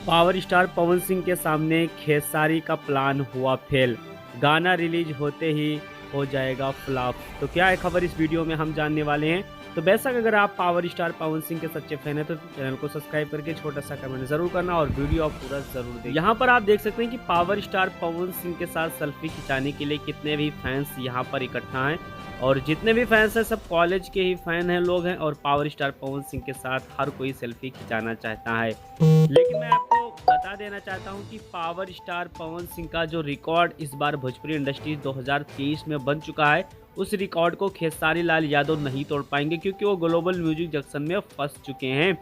Power star Pawan Singh के सामने खेसारी का प्लान हुआ फेल, गाना रिलीज होते ही हो जाएगा फ्लॉप। तो क्या है खबर इस वीडियो में हम जानने वाले हैं। तो बेशक अगर आप पावर स्टार पवन सिंह के सच्चे फैन हैं तो चैनल को सब्सक्राइब करके छोटा सा कमेंट जरूर करना और वीडियो आप पूरा जरूर देखें। यहाँ पर आप देख सकते हैं कि पावर स्टार पवन सिंह के साथ सेल्फी खिंचाने के लिए कितने भी फैंस यहाँ पर इकट्ठा हैं और जितने भी फैंस हैं सब कॉलेज के ही फैन हैं लोग हैं और पावर स्टार पवन सिंह के साथ हर कोई सेल्फी खिंचाना चाहता है। लेकिन मैं आपको बता देना चाहता हूं कि पावर स्टार पवन सिंह का जो रिकॉर्ड इस बार भोजपुरी इंडस्ट्री 2023 में बन चुका है, उस रिकॉर्ड को खेसारी लाल यादव नहीं तोड़ पाएंगे क्योंकि वो ग्लोबल म्यूजिक जंक्शन में फंस चुके हैं।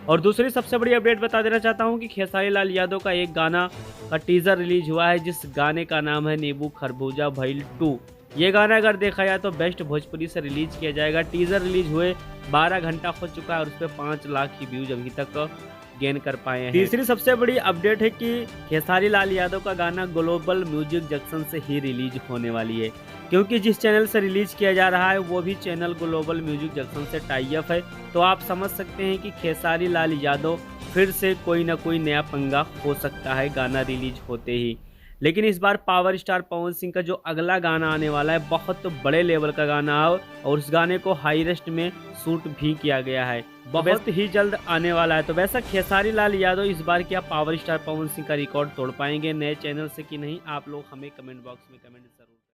और दूसरी सबसे बड़ी अपडेट बता देना चाहता हूं कि खेसारी लाल यादव का एक गाना का टीजर रिलीज हुआ है जिस गाने का नाम है नींबू खरबूजा भइल 2। ये गाना अगर देखा जाए तो बेस्ट भोजपुरी से रिलीज किया जाएगा। टीजर रिलीज हुए 12 घंटा हो चुका है और उस पर 5 लाख की व्यूज अभी तक गेन कर पाए हैं। तीसरी सबसे बड़ी अपडेट है कि खेसारी लाल यादव का गाना ग्लोबल म्यूजिक जंक्शन से ही रिलीज होने वाली है क्योंकि जिस चैनल से रिलीज किया जा रहा है वो भी चैनल ग्लोबल म्यूजिक जंक्शन से टाई अप है। तो आप समझ सकते हैं कि खेसारी लाल यादव फिर से कोई ना कोई नया पंगा हो सकता है गाना रिलीज होते ही। लेकिन इस बार पावर स्टार पवन सिंह का जो अगला गाना आने वाला है बहुत बड़े लेवल का गाना है और उस गाने को हाईरेस्ट में शूट भी किया गया है, बहुत ही जल्द आने वाला है। तो वैसा खेसारी लाल यादव इस बार क्या पावर स्टार पवन सिंह का रिकॉर्ड तोड़ पाएंगे नए चैनल से कि नहीं, आप लोग हमें कमेंट बॉक्स में कमेंट जरूर